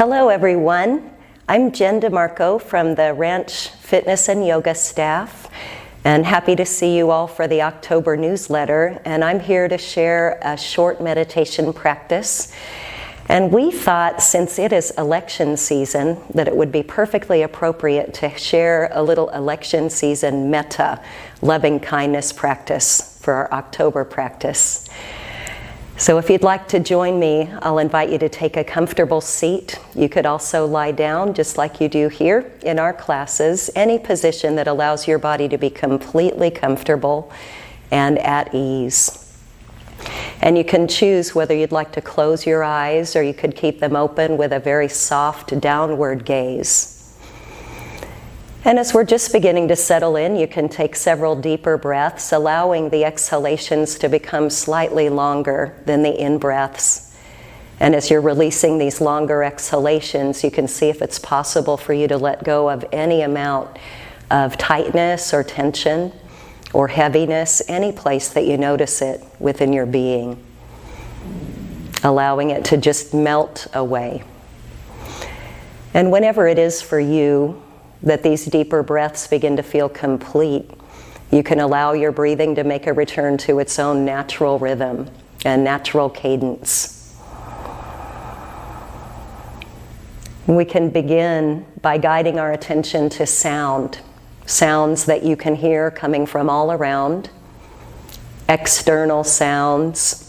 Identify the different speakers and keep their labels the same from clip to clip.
Speaker 1: Hello everyone, I'm Jen DeMarco from the Ranch Fitness and Yoga staff, and happy to see you all for the October newsletter. And I'm here to share a short meditation practice. And we thought, since it is election season, that it would be perfectly appropriate to share a little election season metta, loving kindness practice for our October practice. So if you'd like to join me, I'll invite you to take a comfortable seat. You could also lie down just like you do here in our classes, any position that allows your body to be completely comfortable and at ease. And you can choose whether you'd like to close your eyes or you could keep them open with a very soft downward gaze. And as we're just beginning to settle in, you can take several deeper breaths, allowing the exhalations to become slightly longer than the in-breaths. And as you're releasing these longer exhalations, you can see if it's possible for you to let go of any amount of tightness or tension or heaviness, any place that you notice it within your being, allowing it to just melt away. And whenever it is for you that these deeper breaths begin to feel complete, you can allow your breathing to make a return to its own natural rhythm and natural cadence. We can begin by guiding our attention to sound, sounds that you can hear coming from all around, external sounds.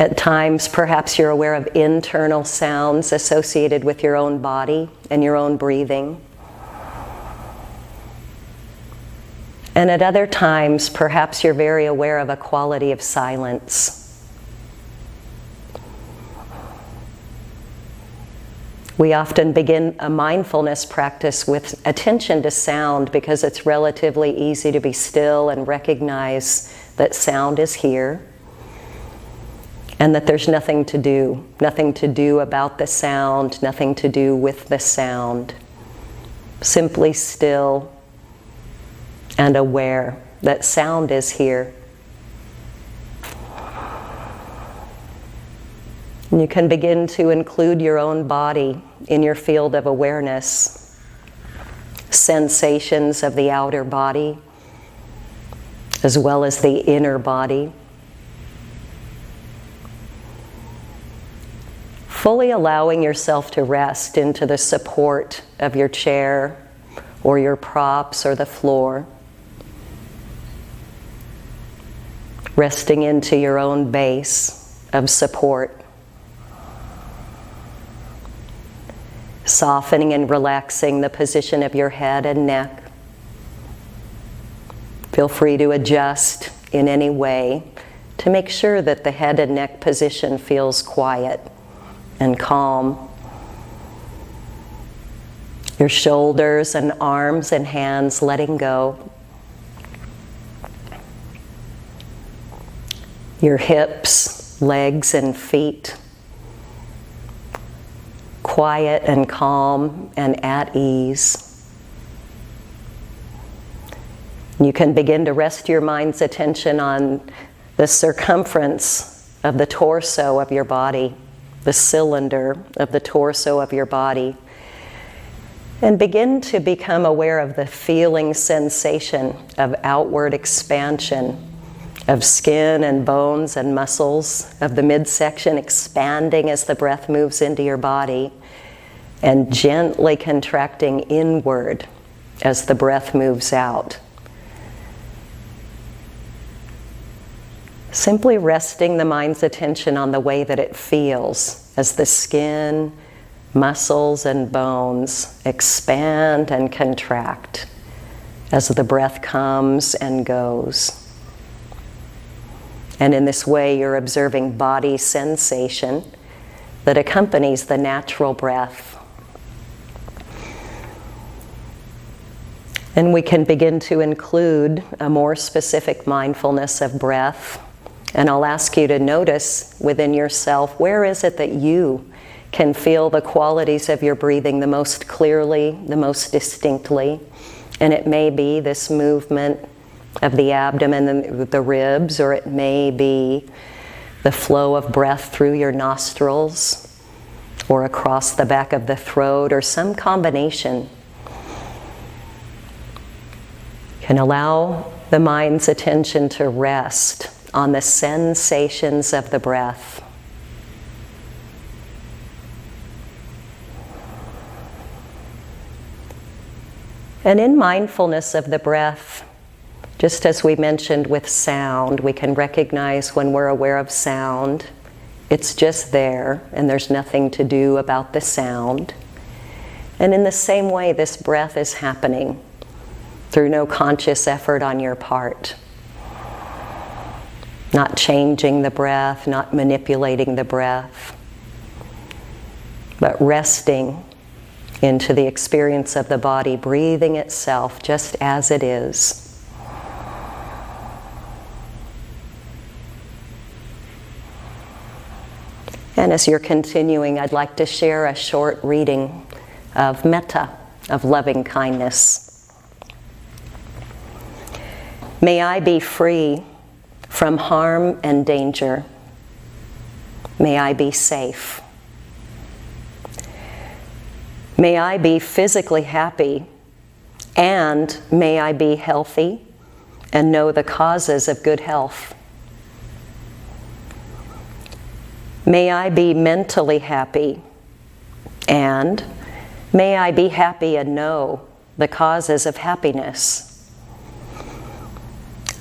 Speaker 1: At times, perhaps you're aware of internal sounds associated with your own body and your own breathing. And at other times, perhaps you're very aware of a quality of silence. We often begin a mindfulness practice with attention to sound because it's relatively easy to be still and recognize that sound is here. And that there's nothing to do about the sound, nothing to do with the sound. Simply still and aware that sound is here. And you can begin to include your own body in your field of awareness. Sensations of the outer body, as well as the inner body. Fully allowing yourself to rest into the support of your chair or your props or the floor. Resting into your own base of support. Softening and relaxing the position of your head and neck. Feel free to adjust in any way to make sure that the head and neck position feels quiet and calm. Your shoulders and arms and hands letting go. Your hips, legs, and feet quiet and calm and at ease. You can begin to rest your mind's attention on the circumference of the torso of your body, the cylinder of the torso of your body, and begin to become aware of the feeling sensation of outward expansion of skin and bones and muscles, of the midsection expanding as the breath moves into your body, and gently contracting inward as the breath moves out. Simply resting the mind's attention on the way that it feels as the skin, muscles, and bones expand and contract as the breath comes and goes. And in this way, you're observing body sensation that accompanies the natural breath. And we can begin to include a more specific mindfulness of breath. And I'll ask you to notice within yourself, where is it that you can feel the qualities of your breathing the most clearly, the most distinctly? And it may be this movement of the abdomen and the ribs, or it may be the flow of breath through your nostrils or across the back of the throat, or some combination. You can allow the mind's attention to rest on the sensations of the breath. And in mindfulness of the breath, just as we mentioned with sound, we can recognize when we're aware of sound, it's just there and there's nothing to do about the sound. And in the same way, this breath is happening through no conscious effort on your part. Not changing the breath, not manipulating the breath, but resting into the experience of the body, breathing itself just as it is. And as you're continuing, I'd like to share a short reading of metta, of loving kindness. May I be free from harm and danger. May I be safe. May I be physically happy, and may I be healthy and know the causes of good health. May I be mentally happy, and may I be happy and know the causes of happiness.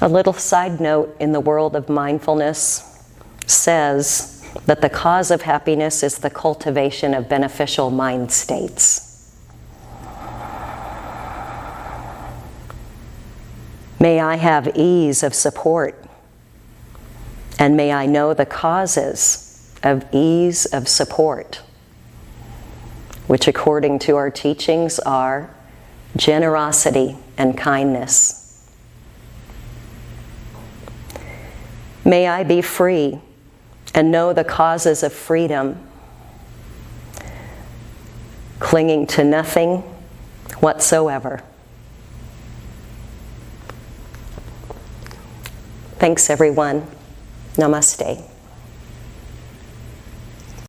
Speaker 1: A little side note in the world of mindfulness says that the cause of happiness is the cultivation of beneficial mind states. May I have ease of support, and may I know the causes of ease of support, which according to our teachings are generosity and kindness. May I be free and know the causes of freedom, clinging to nothing whatsoever. Thanks, everyone. Namaste.